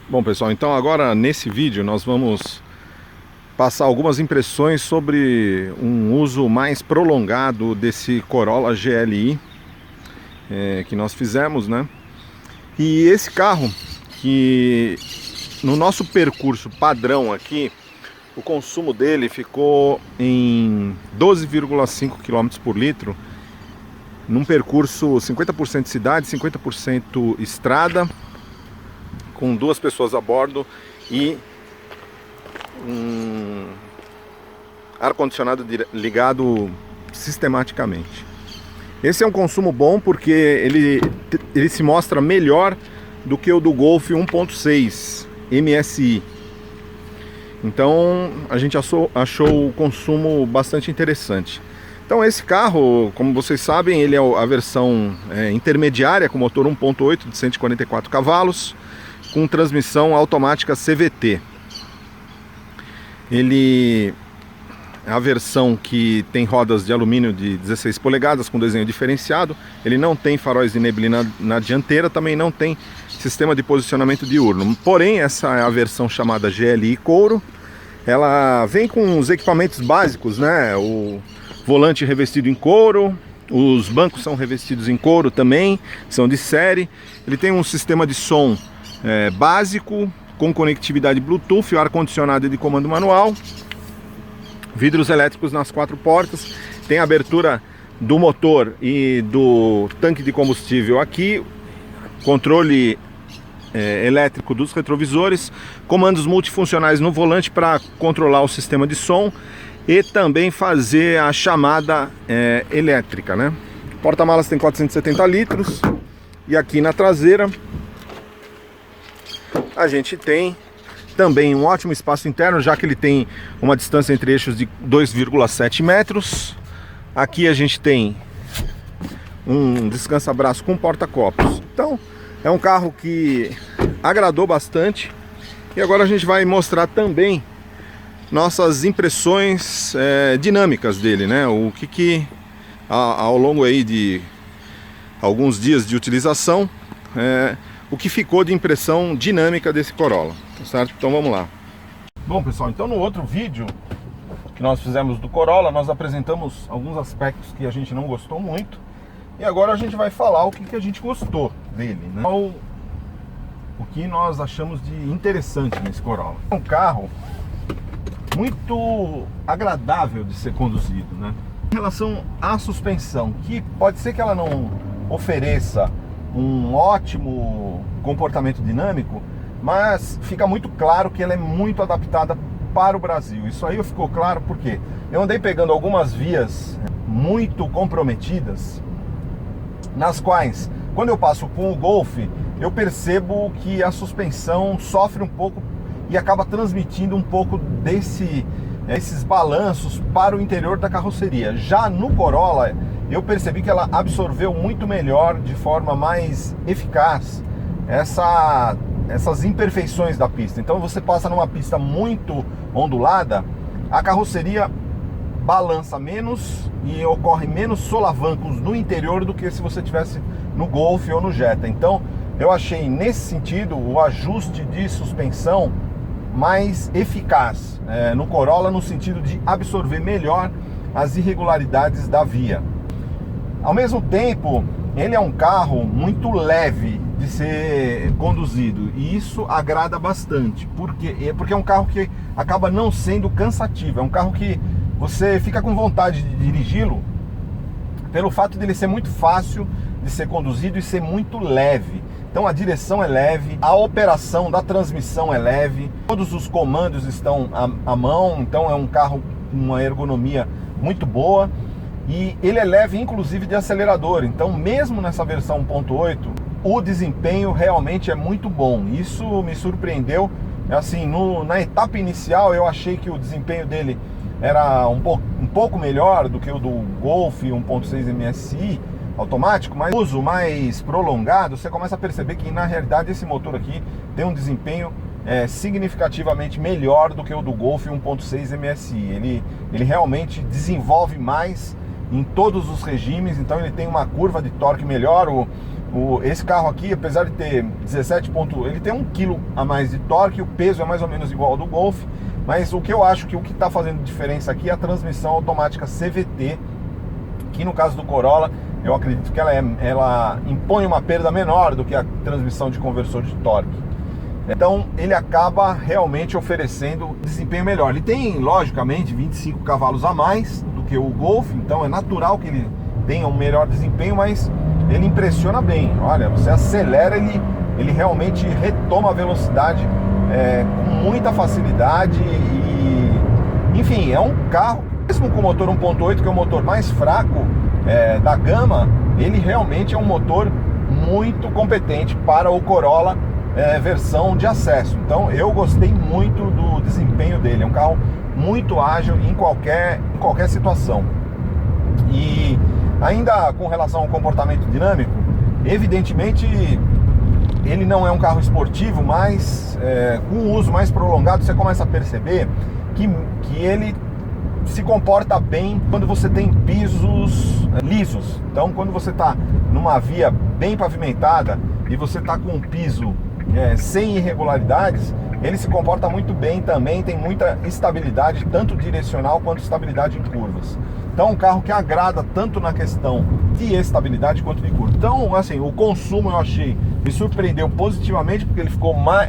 Bom, pessoal, então agora nesse vídeo nós vamos passar algumas impressões sobre um uso mais prolongado desse Corolla GLI que nós fizemos, né? E esse carro, que no nosso percurso padrão aqui, o consumo dele ficou em 12,5 km por litro, num percurso 50% cidade, 50% estrada, com 2 pessoas a bordo e um ar-condicionado ligado sistematicamente. Esse é um consumo bom porque ele se mostra melhor do que o do Golf 1.6 MSI. Então a gente achou o consumo bastante interessante. Então esse carro, como vocês sabem, ele é a versão intermediária, com motor 1.8 de 144 cavalos, com transmissão automática CVT. Ele é a versão que tem rodas de alumínio de 16 polegadas com desenho diferenciado. Ele não tem faróis de neblina na dianteira, também não tem sistema de posicionamento diurno. Porém, essa é a versão chamada GLI Couro. Ela vem com os equipamentos básicos, né? O volante revestido em couro, os bancos são revestidos em couro também, são de série. Ele tem um sistema de som básico, com conectividade Bluetooth, ar-condicionado de comando manual, vidros elétricos nas 4 portas, tem abertura do motor e do tanque de combustível aqui, controle elétrico dos retrovisores, comandos multifuncionais no volante para controlar o sistema de som e também fazer a chamada elétrica, né? Porta-malas tem 470 litros e aqui na traseira a gente tem também um ótimo espaço interno, já que ele tem uma distância entre eixos de 2,7 metros. Aqui a gente tem um descansa-braço com porta-copos. Então é um carro que agradou bastante. E agora a gente vai mostrar também nossas impressões dinâmicas dele, né? O que ao longo aí de alguns dias de utilização, o que ficou de impressão dinâmica desse Corolla, tá certo? Então vamos lá. Bom, pessoal, então no outro vídeo que nós fizemos do Corolla, nós apresentamos alguns aspectos que a gente não gostou muito. E agora a gente vai falar o que a gente gostou dele, né? O que nós achamos de interessante nesse Corolla. É um carro muito agradável de ser conduzido, né? Em relação à suspensão, que pode ser que ela não ofereça um ótimo comportamento dinâmico, mas fica muito claro que ela é muito adaptada para o Brasil. Isso aí ficou claro porque eu andei pegando algumas vias muito comprometidas, nas quais, quando eu passo com o Golf, eu percebo que a suspensão sofre um pouco e acaba transmitindo um pouco esses balanços para o interior da carroceria. Já no Corolla, eu percebi que ela absorveu muito melhor, de forma mais eficaz, essas imperfeições da pista. Então você passa numa pista muito ondulada, a carroceria balança menos e ocorre menos solavancos no interior do que se você tivesse no Golf ou no Jetta. Então eu achei nesse sentido o ajuste de suspensão mais eficaz no Corolla, no sentido de absorver melhor as irregularidades da via. Ao mesmo tempo, ele é um carro muito leve de ser conduzido e isso agrada bastante. Porque é um carro que acaba não sendo cansativo. É um carro que você fica com vontade de dirigi-lo pelo fato de ele ser muito fácil de ser conduzido e ser muito leve. Então a direção é leve, a operação da transmissão é leve, todos os comandos estão à mão, então é um carro com uma ergonomia muito boa. E ele é leve inclusive de acelerador, então mesmo nessa versão 1.8 o desempenho realmente é muito bom. Isso me surpreendeu, assim, na etapa inicial eu achei que o desempenho dele era um pouco melhor do que o do Golf 1.6 MSI automático, mas no uso mais prolongado você começa a perceber que na realidade esse motor aqui tem um desempenho significativamente melhor do que o do Golf 1.6 MSI. Ele realmente desenvolve mais em todos os regimes, então ele tem uma curva de torque melhor, Esse carro aqui, apesar de ter 17 pontos, ele tem 1 kg a mais de torque, o peso é mais ou menos igual ao do Golf, mas o que eu acho que o que está fazendo diferença aqui é a transmissão automática CVT, que no caso do Corolla, eu acredito que ela impõe uma perda menor do que a transmissão de conversor de torque. Então ele acaba realmente oferecendo desempenho melhor. Ele tem, logicamente, 25 cavalos a mais do que o Golf, então é natural que ele tenha um melhor desempenho, mas ele impressiona bem. Olha, você acelera, ele realmente retoma a velocidade com muita facilidade e, enfim, é um carro, mesmo com o motor 1.8, que é o motor mais fraco da gama, ele realmente é um motor muito competente para o Corolla versão de acesso. Então eu gostei muito do desempenho dele, é um carro muito ágil em qualquer situação. E ainda com relação ao comportamento dinâmico, evidentemente ele não é um carro esportivo, mas com o uso mais prolongado você começa a perceber que ele se comporta bem quando você tem pisos lisos. Então quando você está numa via bem pavimentada e você está com um piso sem irregularidades, ele se comporta muito bem também, tem muita estabilidade, tanto direcional quanto estabilidade em curvas. Então, um carro que agrada tanto na questão de estabilidade quanto de curva. Então, assim, o consumo eu achei, me surpreendeu positivamente, porque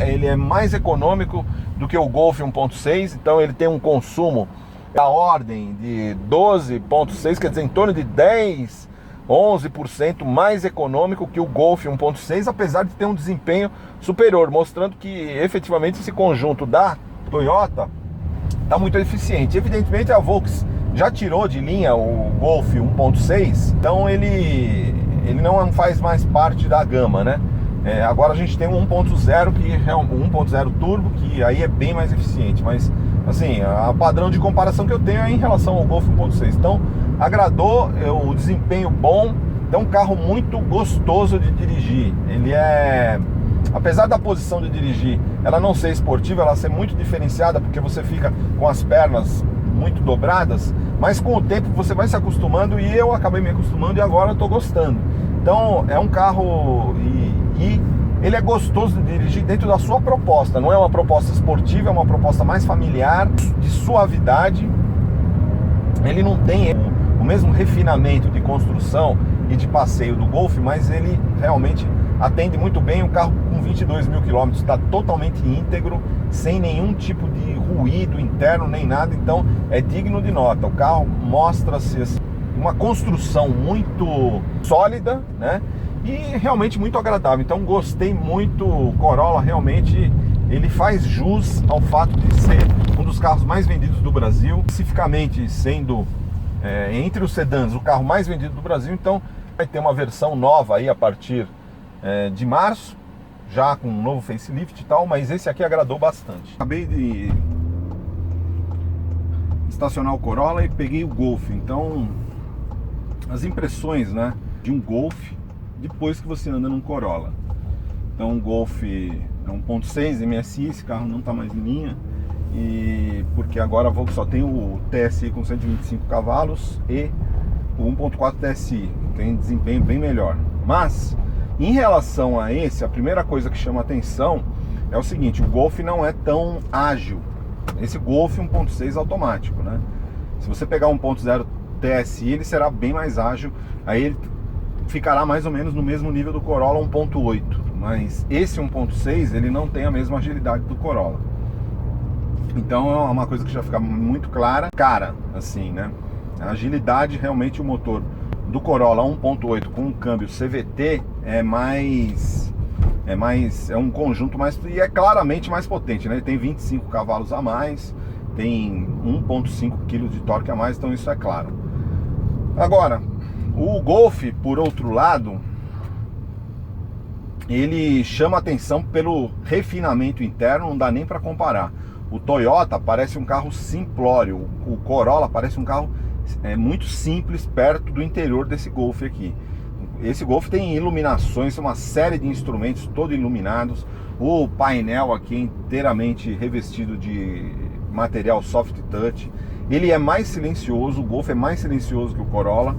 ele é mais econômico do que o Golf 1.6, então ele tem um consumo da ordem de 12,6, quer dizer, em torno de 11% mais econômico que o Golf 1.6, apesar de ter um desempenho superior, mostrando que efetivamente esse conjunto da Toyota está muito eficiente. Evidentemente a Volkswagen já tirou de linha o Golf 1.6, então ele não faz mais parte da gama, né? Agora a gente tem um 1.0 1.0 turbo, que aí é bem mais eficiente, mas assim, a padrão de comparação que eu tenho é em relação ao Golf 1.6. Então agradou, o desempenho bom, é um carro muito gostoso de dirigir. Ele apesar da posição de dirigir ela não ser esportiva, ela ser muito diferenciada, porque você fica com as pernas muito dobradas, mas com o tempo você vai se acostumando, e eu acabei me acostumando e agora eu estou gostando. Então é um carro e ele é gostoso de dirigir dentro da sua proposta. Não é uma proposta esportiva, é uma proposta mais familiar, de suavidade. Ele não tem o mesmo refinamento de construção e de passeio do Golf, mas ele realmente atende muito bem. O carro com 22 mil quilômetros está totalmente íntegro, sem nenhum tipo de ruído interno nem nada, então é digno de nota. O carro mostra-se assim, uma construção muito sólida, né? E realmente muito agradável. Então gostei muito. O Corolla realmente ele faz jus ao fato de ser um dos carros mais vendidos do Brasil, especificamente sendo entre os sedãs o carro mais vendido do Brasil. Então vai ter uma versão nova aí a partir de março, já com um novo facelift e tal, mas esse aqui agradou bastante. Acabei de estacionar o Corolla e peguei o Golf. Então as impressões, né, de um Golf depois que você anda num Corolla. Então o Golf é 1.6 MSI, esse carro não está mais em linha, e porque agora a Volkswagen só tem o TSI com 125 cavalos e o 1.4 TSI, tem desempenho bem melhor. Mas em relação a esse, a primeira coisa que chama atenção é o seguinte: o Golf não é tão ágil. Esse Golf 1.6 automático, né? Se você pegar 1.0 TSI, ele será bem mais ágil, aí ele ficará mais ou menos no mesmo nível do Corolla 1.8, mas esse 1.6 ele não tem a mesma agilidade do Corolla. Então é uma coisa que já fica muito clara, assim, né? A agilidade, realmente, o motor do Corolla 1.8 com um câmbio CVT é um conjunto mais, e é claramente mais potente, né? Ele tem 25 cavalos a mais, tem 1.5 kg de torque a mais, então isso é claro. Agora, o Golf, por outro lado, ele chama atenção pelo refinamento interno, não dá nem para comparar. O Toyota parece um carro simplório, o Corolla parece um carro muito simples perto do interior desse Golf aqui. Esse Golf tem iluminações, uma série de instrumentos todos iluminados, o painel aqui inteiramente revestido de material soft touch. Ele é mais silencioso, o Golf é mais silencioso que o Corolla,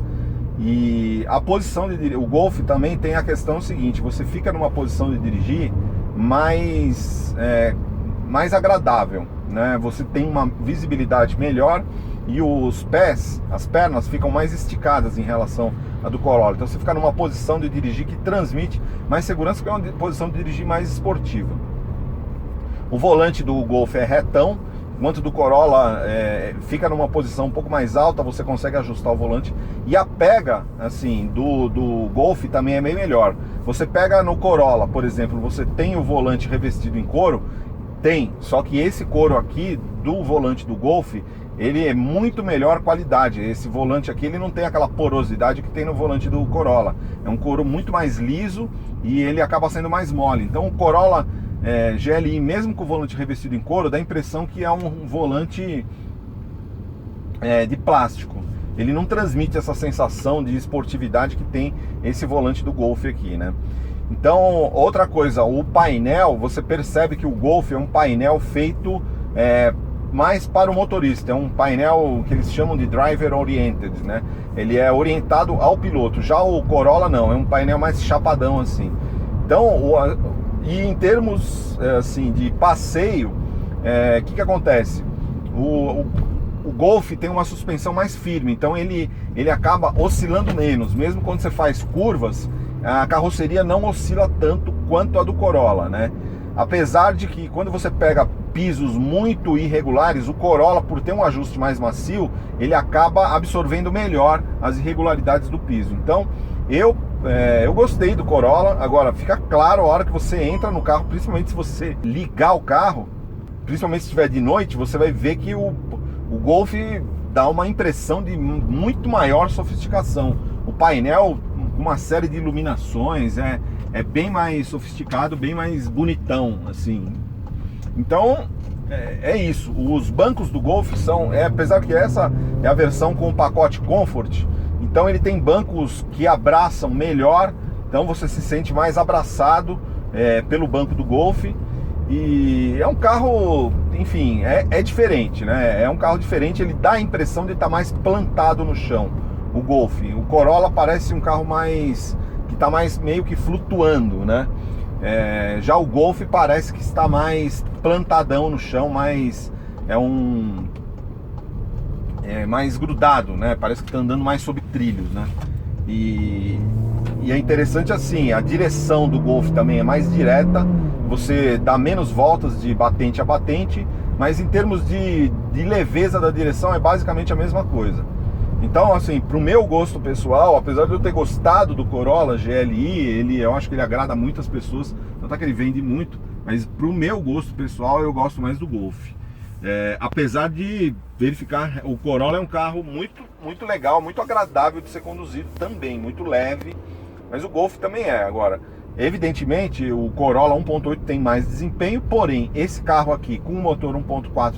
E a posição de dirigir, o Golf também tem a questão seguinte: você fica numa posição de dirigir mais agradável, né? Você tem uma visibilidade melhor e os pés, as pernas ficam mais esticadas em relação a do Corolla. Então você fica numa posição de dirigir que transmite mais segurança, que é uma posição de dirigir mais esportiva. O volante do Golf é retão, enquanto do Corolla fica numa posição um pouco mais alta, você consegue ajustar o volante. E a pega, assim, do Golf também é bem melhor. Você pega no Corolla, por exemplo, você tem o volante revestido em couro? Tem, só que esse couro aqui do volante do Golf, ele é muito melhor qualidade. Esse volante aqui, ele não tem aquela porosidade que tem no volante do Corolla. É um couro muito mais liso e ele acaba sendo mais mole. Então o Corolla GLI, mesmo com o volante revestido em couro, dá a impressão que é um volante de plástico. Ele não transmite essa sensação de esportividade que tem esse volante do Golf aqui, né? Então, outra coisa, o painel, você percebe que o Golf é um painel feito mais para o motorista. É um painel que eles chamam de driver oriented, né? Ele é orientado ao piloto. Já o Corolla não, é um painel mais chapadão assim. Então, e em termos assim de passeio, o que acontece? O Golf tem uma suspensão mais firme, então ele acaba oscilando menos. Mesmo quando você faz curvas, a carroceria não oscila tanto quanto a do Corolla, né? Apesar de que quando você pega pisos muito irregulares, o Corolla, por ter um ajuste mais macio, ele acaba absorvendo melhor as irregularidades do piso. Então, eu gostei do Corolla. Agora, fica claro a hora que você entra no carro, principalmente se você ligar o carro, principalmente se estiver de noite, você vai ver que o Golf dá uma impressão de muito maior sofisticação. O painel, uma série de iluminações, é bem mais sofisticado, bem mais bonitão, assim. Então, é isso. Os bancos do Golf são, apesar que essa é a versão com o pacote Comfort, então ele tem bancos que abraçam melhor, então você se sente mais abraçado pelo banco do Golf. E é um carro, enfim, é diferente, né? É um carro diferente, ele dá a impressão de estar mais plantado no chão, o Golf. O Corolla parece um carro que está mais meio que flutuando, né? Já o Golf parece que está mais plantadão no chão, mais mais grudado, né? Parece que está andando mais sobre trilhos, né? E é interessante assim, a direção do Golf também é mais direta, você dá menos voltas de batente a batente, mas em termos de leveza da direção é basicamente a mesma coisa. Então, assim, pro meu gosto pessoal, apesar de eu ter gostado do Corolla GLI, eu acho que ele agrada muitas pessoas, não tá que ele vende muito, mas pro meu gosto pessoal eu gosto mais do Golf. Apesar de verificar, o Corolla é um carro muito, muito legal, muito agradável de ser conduzido também, muito leve, mas o Golf também é. Agora, evidentemente, o Corolla 1.8 tem mais desempenho, porém, esse carro aqui com o motor 1.4,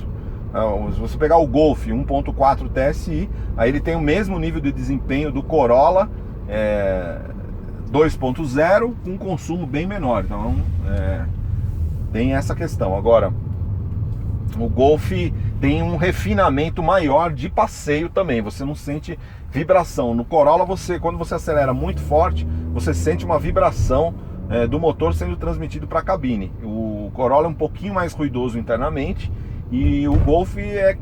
se você pegar o Golf 1.4 TSI, aí ele tem o mesmo nível de desempenho do Corolla 2.0 com um consumo bem menor. Então tem essa questão. Agora, o Golf tem um refinamento maior de passeio também, você não sente vibração. No Corolla, quando você acelera muito forte, você sente uma vibração do motor sendo transmitido para a cabine. O Corolla é um pouquinho mais ruidoso internamente, e o Golf é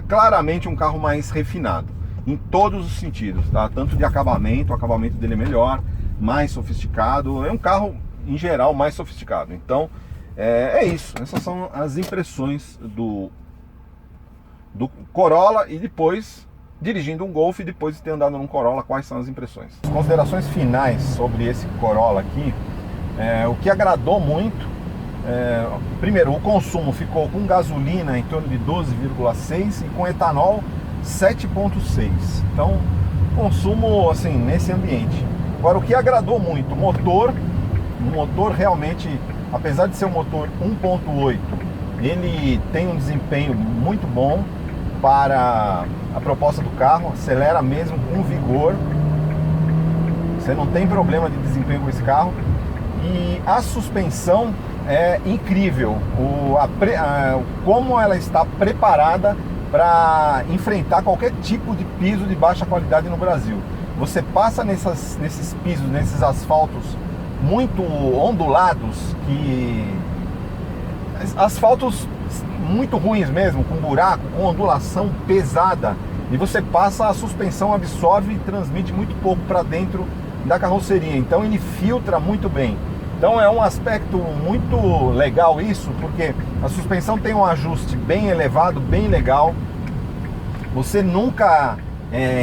claramente um carro mais refinado, em todos os sentidos, tá? Tanto de acabamento, o acabamento dele é melhor, mais sofisticado, é um carro, em geral, mais sofisticado. Então, é isso, essas são as impressões do Corolla, e depois, dirigindo um Golf, e depois de ter andado num Corolla, quais são as impressões? As considerações finais sobre esse Corolla aqui, o que agradou muito, primeiro, o consumo ficou com gasolina em torno de 12,6 e com etanol 7,6. Então, consumo assim nesse ambiente. Agora, o que agradou muito, o motor realmente, apesar de ser um motor 1.8, ele tem um desempenho muito bom para a proposta do carro, acelera mesmo com vigor, você não tem problema de desempenho com esse carro. E a suspensão é incrível, como ela está preparada para enfrentar qualquer tipo de piso de baixa qualidade no Brasil. você passa nesses pisos, nesses asfaltos muito ondulados, asfaltos muito ruins mesmo, com buraco, com ondulação pesada, e você passa, a suspensão absorve e transmite muito pouco para dentro da carroceria, então ele filtra muito bem. Então é um aspecto muito legal isso, porque a suspensão tem um ajuste bem elevado, bem legal. Você nunca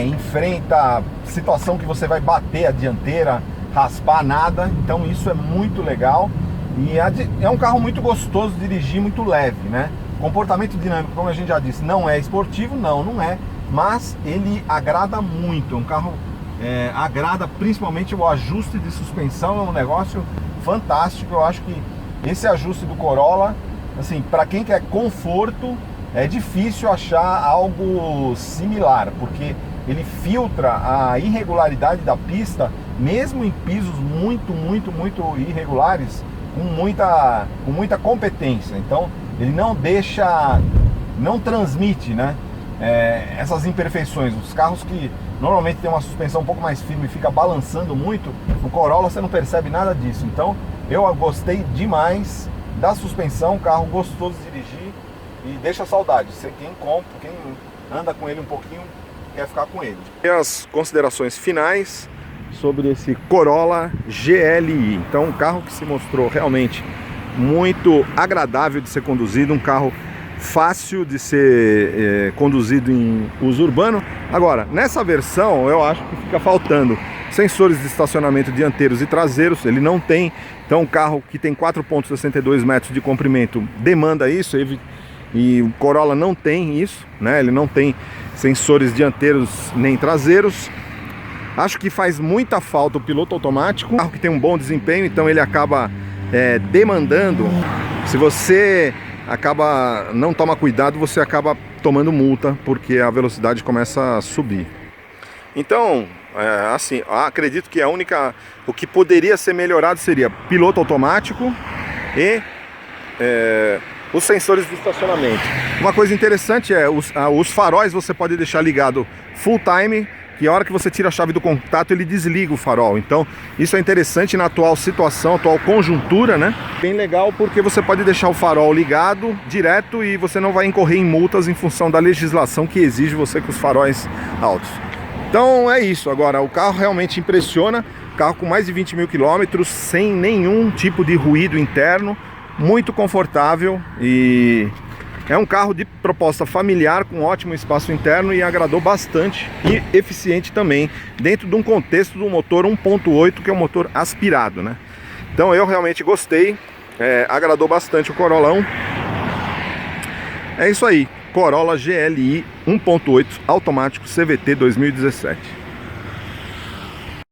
enfrenta situação que você vai bater a dianteira, raspar nada, então isso é muito legal. E é um carro muito gostoso de dirigir, muito leve, né? Comportamento dinâmico, como a gente já disse, não é esportivo, não é, mas ele agrada muito. É um carro agrada, principalmente o ajuste de suspensão, é um negócio fantástico. Eu acho que esse ajuste do Corolla, assim, para quem quer conforto, é difícil achar algo similar, porque ele filtra a irregularidade da pista, mesmo em pisos muito irregulares, com muita competência. Então ele não transmite, né, essas imperfeições. Os carros que normalmente tem uma suspensão um pouco mais firme e fica balançando muito, no Corolla você não percebe nada disso. Então eu gostei demais da suspensão, carro gostoso de dirigir e deixa saudade. Quem compra, quem anda com ele um pouquinho, quer ficar com ele. E as considerações finais sobre esse Corolla GLI. Então, um carro que se mostrou realmente muito agradável de ser conduzido, um carro fácil de ser conduzido em uso urbano. Agora, nessa versão eu acho que fica faltando sensores de estacionamento dianteiros e traseiros, ele não tem. Então um carro que tem 4,62 metros de comprimento demanda isso, e o Corolla não tem isso, né? Ele não tem sensores dianteiros nem traseiros. Acho que faz muita falta o piloto automático, um carro que tem um bom desempenho, então ele acaba demandando. Se você não toma cuidado, você acaba tomando multa, porque a velocidade começa a subir. Então, assim, acredito que o que poderia ser melhorado seria piloto automático e os sensores de estacionamento. Uma coisa interessante os faróis você pode deixar ligado full time, que a hora que você tira a chave do contato ele desliga o farol. Então isso é interessante na atual situação, atual conjuntura, né? Bem legal, porque você pode deixar o farol ligado direto e você não vai incorrer em multas em função da legislação que exige você com os faróis altos. Então é isso. Agora, o carro realmente impressiona, carro com mais de 20 mil quilômetros, sem nenhum tipo de ruído interno, muito confortável, e é um carro de proposta familiar com ótimo espaço interno, e agradou bastante, e eficiente também, dentro de um contexto do motor 1.8, que é um motor aspirado, né? Então eu realmente gostei, agradou bastante o Corollão. É isso aí, Corolla GLI 1.8 automático CVT 2017.